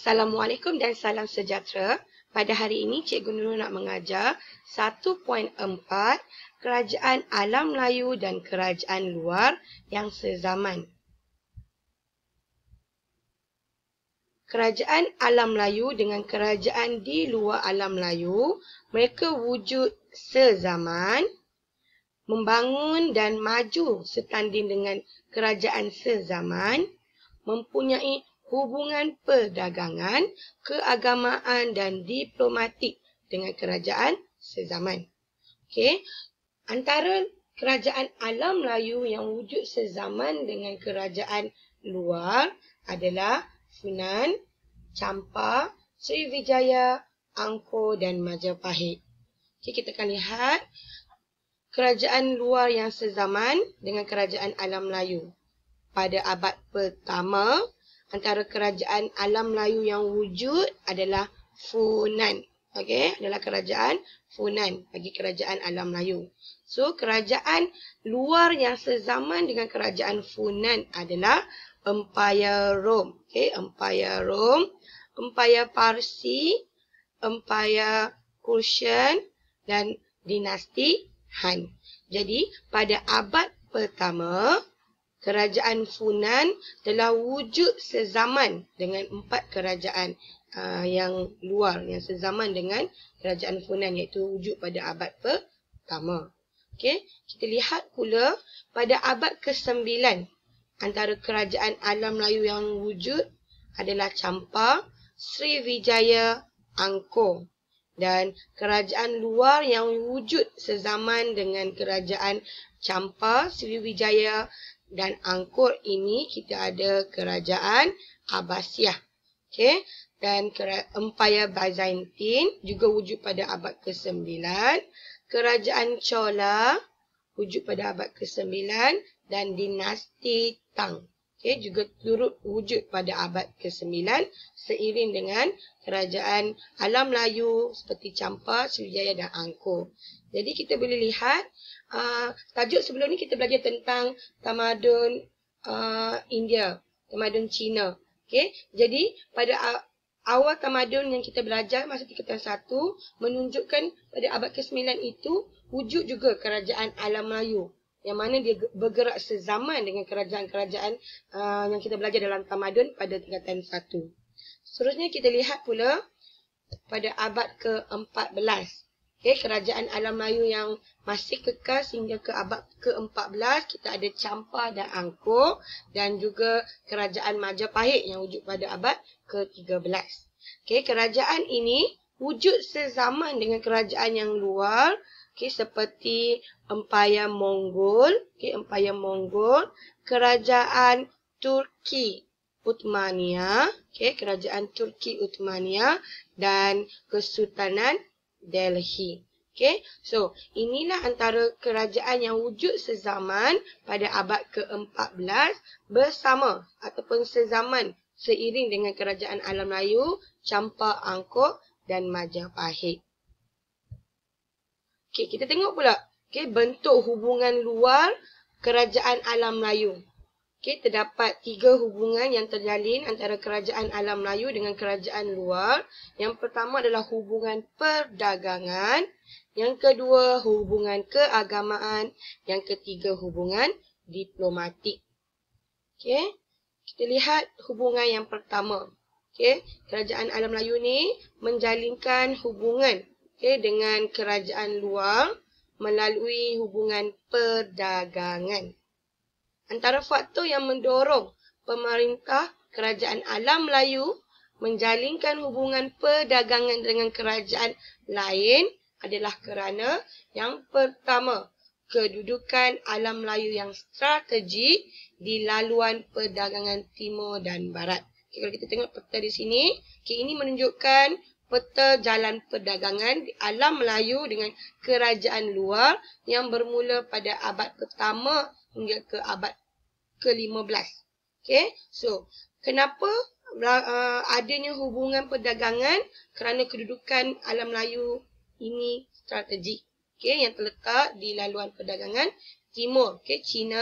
Assalamualaikum dan salam sejahtera. Pada hari ini, Cikgu Nurul nak mengajar 1.4 Kerajaan Alam Melayu dan Kerajaan Luar yang sezaman. Kerajaan Alam Melayu dengan kerajaan di luar Alam Melayu, mereka wujud sezaman, membangun dan maju setanding dengan kerajaan sezaman, mempunyai hubungan perdagangan, keagamaan dan diplomatik dengan kerajaan sezaman. Okey, antara kerajaan alam Melayu yang wujud sezaman dengan kerajaan luar adalah Funan, Champa, Sriwijaya, Angkor dan Majapahit. Okey, kita akan lihat kerajaan luar yang sezaman dengan kerajaan alam Melayu. Pada abad pertama, antara kerajaan alam Melayu yang wujud adalah Funan. Okey, adalah kerajaan Funan bagi kerajaan alam Melayu. So, kerajaan luar yang sezaman dengan kerajaan Funan adalah Empayar Rom. Okey, Empayar Rom, Empayar Parsi, Empayar Persian dan dinasti Han. Jadi, pada abad pertama, kerajaan Funan telah wujud sezaman dengan empat kerajaan yang luar yang sezaman dengan kerajaan Funan, iaitu wujud pada abad pertama. Okey, kita lihat pula pada abad ke-9 antara kerajaan alam Melayu yang wujud adalah Champa, Sriwijaya, Angkor. Dan kerajaan luar yang wujud sezaman dengan kerajaan Champa, Sriwijaya dan Angkor ini, kita ada kerajaan Abbasiyah. Okey, dan Empayar Byzantine juga wujud pada abad ke-9. Kerajaan Chola wujud pada abad ke-9 dan dinasti Tang. Okey, juga turut wujud pada abad ke-9 seiring dengan kerajaan alam Melayu seperti Champa, Sriwijaya dan Angkor. Jadi kita boleh lihat tajuk sebelum ni kita belajar tentang tamadun India, tamadun Cina. Okey, jadi pada awal tamadun yang kita belajar masa tingkatan 1 menunjukkan pada abad ke-9 itu wujud juga kerajaan alam Melayu yang mana dia bergerak sezaman dengan kerajaan-kerajaan yang kita belajar dalam tamadun pada tingkatan 1. Seterusnya kita lihat pula pada abad ke-14. Okay, kerajaan alam Melayu yang masih kekal sehingga ke abad ke-14, kita ada Champa dan Angkor dan juga kerajaan Majapahit yang wujud pada abad ke-13. Okay, kerajaan ini wujud sezaman dengan kerajaan yang luar, okay, seperti Empayar Mongol, okay, Empayar Mongol, kerajaan Turki Uthmaniyah, okay, kerajaan Turki Uthmaniyah dan Kesultanan Delhi. Okay, so inilah antara kerajaan yang wujud sezaman pada abad ke-14 bersama ataupun sezaman seiring dengan kerajaan alam Melayu, Champa, Angkor dan Majapahit. Okay, kita tengok pula bentuk hubungan luar kerajaan alam Melayu. Terdapat 3 hubungan yang terjalin antara kerajaan alam Melayu dengan kerajaan luar. Yang pertama adalah hubungan perdagangan. Yang kedua, hubungan keagamaan. Yang ketiga, hubungan diplomatik. Kita lihat hubungan yang pertama. Kerajaan alam Melayu ni menjalinkan hubungan dengan kerajaan luar melalui hubungan perdagangan. Antara faktor yang mendorong pemerintah kerajaan alam Melayu menjalinkan hubungan perdagangan dengan kerajaan lain adalah kerana yang pertama, kedudukan alam Melayu yang strategik di laluan perdagangan timur dan barat. Kalau kita tengok peta di sini, ini menunjukkan peta jalan perdagangan di alam Melayu dengan kerajaan luar yang bermula pada abad pertama hingga ke abad ke-15. So kenapa adanya hubungan perdagangan? Kerana kedudukan alam Melayu ini strategik, yang terletak di laluan perdagangan timur, China,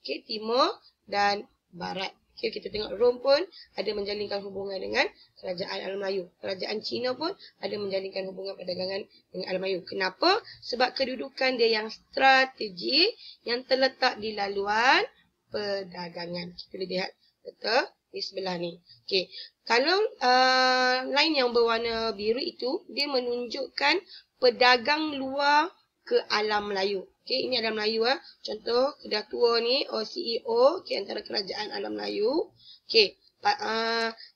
timur dan barat. Okay, kita tengok Rom pun ada menjalinkan hubungan dengan kerajaan alam Melayu. Kerajaan Cina pun ada menjalinkan hubungan perdagangan dengan alam Melayu. Kenapa? Sebab kedudukan dia yang strategi yang terletak di laluan perdagangan. Kita lihat betul di sebelah ni. Okay. Kalau line yang berwarna biru itu, dia menunjukkan pedagang luar ke alam Melayu. Okay, ini alam Melayu. Contoh, Kedah Tua ni, CEO, okay, antara kerajaan alam Melayu. Okay,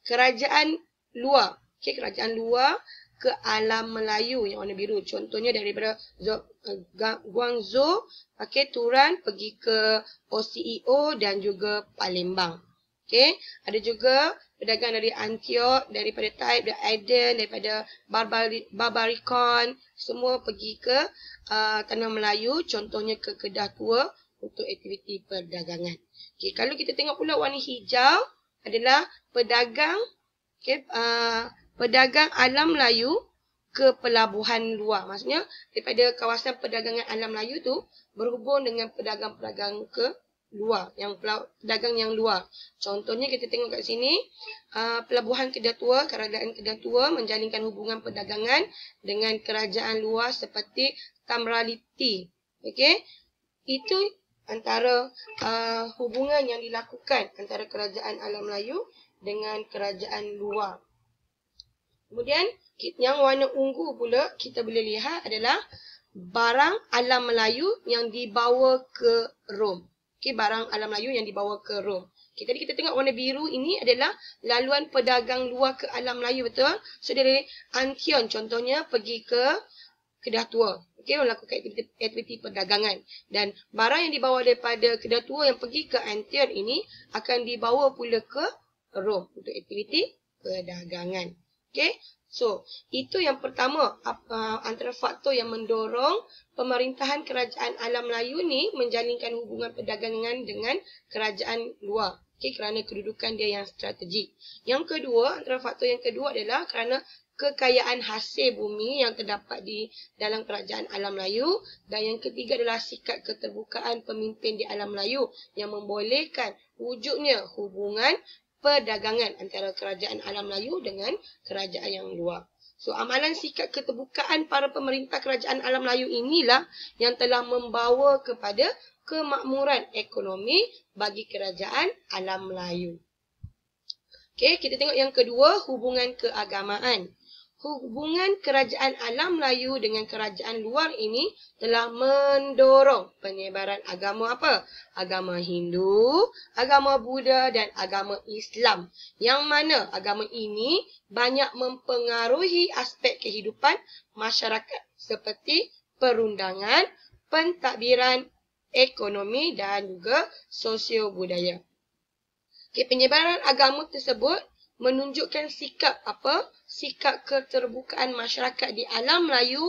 kerajaan luar. Okay, kerajaan luar ke alam Melayu yang warna biru. Contohnya daripada Guangzhou, okay, Turan pergi ke OCEO dan juga Palembang. Okay, ada juga pedagang dari Antioch, daripada Taib, dari Aden, daripada Barbarikon, semua pergi ke tanah Melayu, contohnya ke Kedah Tua untuk aktiviti perdagangan. Okay, kalau kita tengok pula warna hijau adalah pedagang, okay, pedagang alam Melayu ke pelabuhan luar. Maksudnya daripada kawasan perdagangan alam Melayu tu berhubung dengan pedagang-pedagang ke luar, yang pedagang yang luar. Contohnya kita tengok kat sini, pelabuhan Kedah Tua, kerajaan Kedah Tua menjalinkan hubungan perdagangan dengan kerajaan luar seperti Tamraliti. Okey, itu antara hubungan yang dilakukan antara kerajaan alam Melayu dengan kerajaan luar. Kemudian yang warna ungu pula kita boleh lihat adalah barang alam Melayu yang dibawa ke Rom. Okay, barang alam Melayu yang dibawa ke Rom. Okay, tadi kita tengok warna biru ini adalah laluan pedagang luar ke alam Melayu, betul? So, dari Antioch contohnya pergi ke Kedah Tua. Okay, melakukan aktiviti perdagangan. Dan barang yang dibawa daripada Kedah Tua yang pergi ke Antioch ini akan dibawa pula ke Rom untuk aktiviti perdagangan. Okay, so itu yang pertama, antara faktor yang mendorong pemerintahan kerajaan alam Melayu ni menjalinkan hubungan perdagangan dengan kerajaan luar. Okay, kerana kedudukan dia yang strategik. Yang kedua, antara faktor yang kedua adalah kerana kekayaan hasil bumi yang terdapat di dalam kerajaan alam Melayu. Dan yang ketiga adalah sikap keterbukaan pemimpin di alam Melayu yang membolehkan wujudnya hubungan perdagangan antara kerajaan alam Melayu dengan kerajaan yang luar. So, amalan sikap keterbukaan para pemerintah kerajaan alam Melayu inilah yang telah membawa kepada kemakmuran ekonomi bagi kerajaan alam Melayu. Okey, kita tengok yang kedua, hubungan keagamaan. Hubungan kerajaan alam Melayu dengan kerajaan luar ini telah mendorong penyebaran agama apa? Agama Hindu, agama Buddha dan agama Islam. Yang mana agama ini banyak mempengaruhi aspek kehidupan masyarakat seperti perundangan, pentadbiran, ekonomi dan juga sosio-budaya. Okay, penyebaran agama tersebut menunjukkan sikap apa? Sikap keterbukaan masyarakat di alam Melayu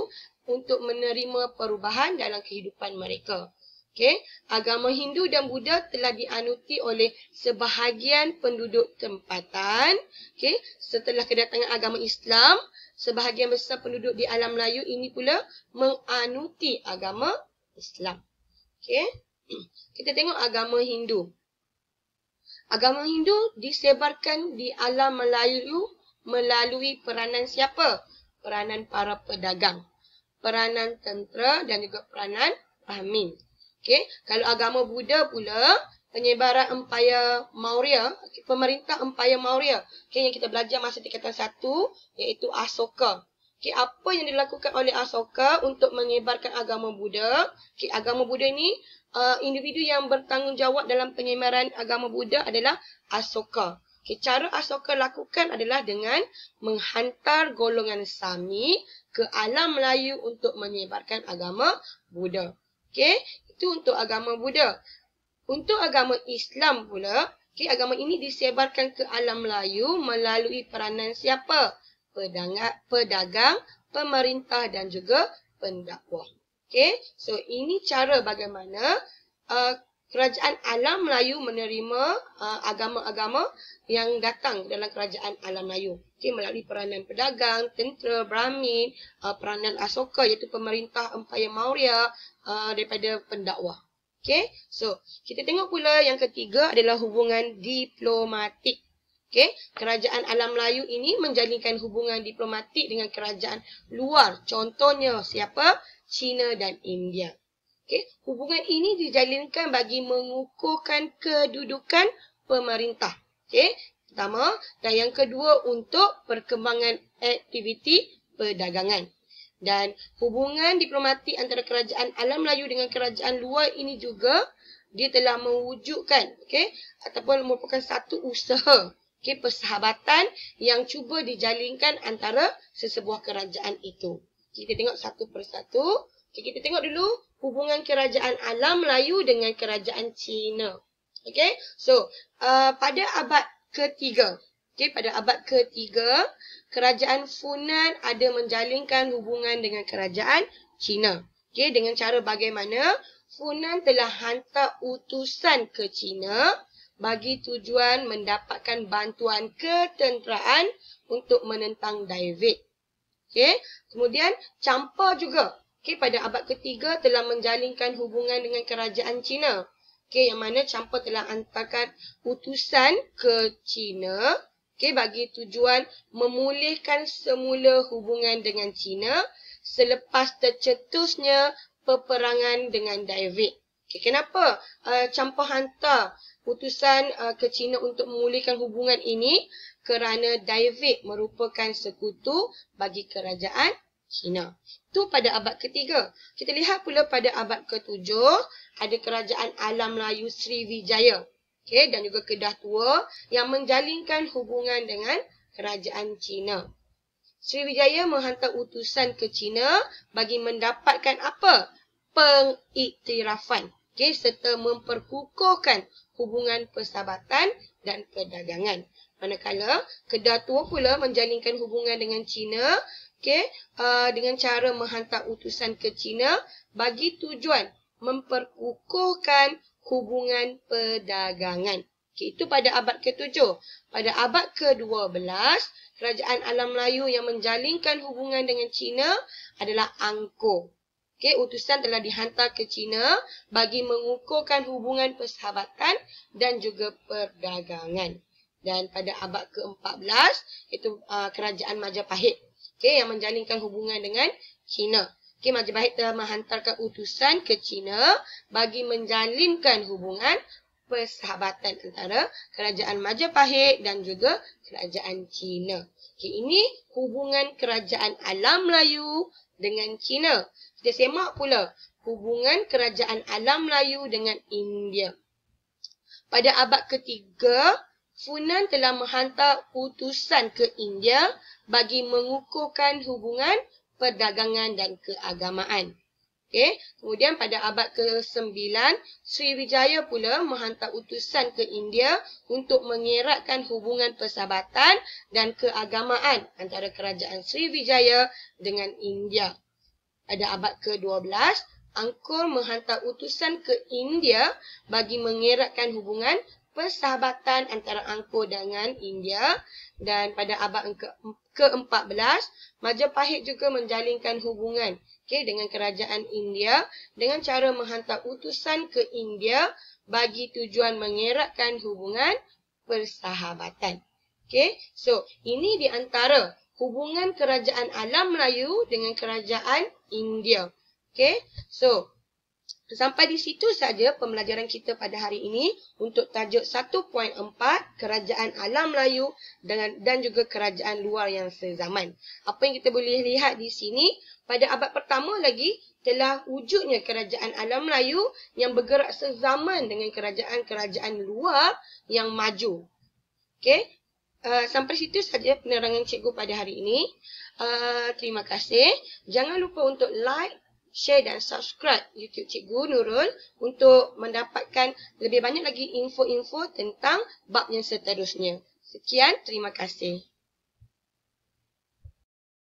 untuk menerima perubahan dalam kehidupan mereka. Okay, agama Hindu dan Buddha telah dianuti oleh sebahagian penduduk tempatan. Okay, setelah kedatangan agama Islam, sebahagian besar penduduk di alam Melayu ini pula menganuti agama Islam. Okay, kita tengok agama Hindu. Agama Hindu disebarkan di alam Melayu melalui peranan siapa? Peranan para pedagang, peranan tentera dan juga peranan Brahmin. Okey, kalau agama Buddha pula, penyebaran Empayar Maurya, pemerintah Empayar Maurya, okey, yang kita belajar masa tingkatan 1 iaitu Asoka. Okey, apa yang dilakukan oleh Asoka untuk menyebarkan agama Buddha? Okey, agama Buddha ni individu yang bertanggungjawab dalam penyebaran agama Buddha adalah Asoka. Okay, cara Asoka lakukan adalah dengan menghantar golongan Sami ke alam Melayu untuk menyebarkan agama Buddha. Okay, itu untuk agama Buddha. Untuk agama Islam pula, okay, agama ini disebarkan ke alam Melayu melalui peranan siapa? Pedagang, pemerintah dan juga pendakwah. Okay, so ini cara bagaimana kerajaan alam Melayu menerima agama-agama yang datang dalam kerajaan alam Melayu. Okay, melalui peranan pedagang, tentera, Brahmin, peranan Asoka iaitu pemerintah Empayar Maurya daripada pendakwah. Okey, so kita tengok pula yang ketiga adalah hubungan diplomatik. Okey, kerajaan alam Melayu ini menjalinkan hubungan diplomatik dengan kerajaan luar. Contohnya siapa? China dan India. Okey, hubungan ini dijalinkan bagi mengukuhkan kedudukan pemerintah. Okey, pertama, dan yang kedua untuk perkembangan aktiviti perdagangan. Dan hubungan diplomatik antara kerajaan alam Melayu dengan kerajaan luar ini juga dia telah mewujudkan, okey, ataupun merupakan satu usaha, okey, persahabatan yang cuba dijalinkan antara sesebuah kerajaan itu. Kita tengok satu persatu. Okey, kita tengok dulu hubungan kerajaan alam Melayu dengan kerajaan China. Okey, so pada abad ketiga, okey, pada abad ketiga, kerajaan Funan ada menjalinkan hubungan dengan kerajaan China. Okey, dengan cara bagaimana Funan telah hantar utusan ke China bagi tujuan mendapatkan bantuan ketenteraan untuk menentang David. Okey, kemudian Champa juga, okey, pada abad ketiga telah menjalinkan hubungan dengan kerajaan China. Okey, yang mana Champa telah hantarkan utusan ke China, okey, bagi tujuan memulihkan semula hubungan dengan China selepas tercetusnya peperangan dengan David. Okey, kenapa Champa hantar utusan ke China untuk memulihkan hubungan ini? Kerana David merupakan sekutu bagi kerajaan China. Itu pada abad ketiga. Kita lihat pula pada abad ketujuh, ada kerajaan alam Melayu Sriwijaya, okey, dan juga Kedah Tua yang menjalinkan hubungan dengan kerajaan China. Sriwijaya menghantar utusan ke China bagi mendapatkan apa? Pengiktirafan, okey, serta memperkukuhkan hubungan persahabatan dan perdagangan. Manakala Kedah Tua pula menjalinkan hubungan dengan China, okey, dengan cara menghantar utusan ke China bagi tujuan memperkukuhkan hubungan perdagangan. Okey, itu pada abad ke-7. Pada abad ke-12, kerajaan alam Melayu yang menjalinkan hubungan dengan China adalah Angkor. Okey, utusan telah dihantar ke China bagi mengukuhkan hubungan persahabatan dan juga perdagangan. Dan pada abad ke-14, itu kerajaan Majapahit, okey, yang menjalinkan hubungan dengan China. Okey, Majapahit telah menghantarkan utusan ke China bagi menjalinkan hubungan persahabatan antara kerajaan Majapahit dan juga kerajaan China. Okey, ini hubungan kerajaan alam Melayu dengan China. Kita semak pula hubungan kerajaan alam Melayu dengan India. Pada abad ketiga, Funan telah menghantar utusan ke India bagi mengukuhkan hubungan perdagangan dan keagamaan. Okey, kemudian pada abad ke-9, Sriwijaya pula menghantar utusan ke India untuk mengeratkan hubungan persahabatan dan keagamaan antara kerajaan Sriwijaya dengan India. Pada abad ke-12, Angkor menghantar utusan ke India bagi mengeratkan hubungan persahabatan antara Angkor dengan India. Dan pada abad ke-14, Majapahit juga menjalinkan hubungan, okey, dengan kerajaan India dengan cara menghantar utusan ke India bagi tujuan mengeratkan hubungan persahabatan. Okey, so ini di antara hubungan kerajaan alam Melayu dengan kerajaan India. Okey, so sampai di situ saja pembelajaran kita pada hari ini untuk tajuk 1.4 kerajaan alam Melayu dan juga kerajaan luar yang sezaman. Apa yang kita boleh lihat di sini, pada abad pertama lagi telah wujudnya kerajaan alam Melayu yang bergerak sezaman dengan kerajaan-kerajaan luar yang maju. Okey, sampai situ saja penerangan cikgu pada hari ini. Terima kasih. Jangan lupa untuk like, share dan subscribe YouTube Cikgu Nurul untuk mendapatkan lebih banyak lagi info-info tentang bab yang seterusnya. Sekian, terima kasih.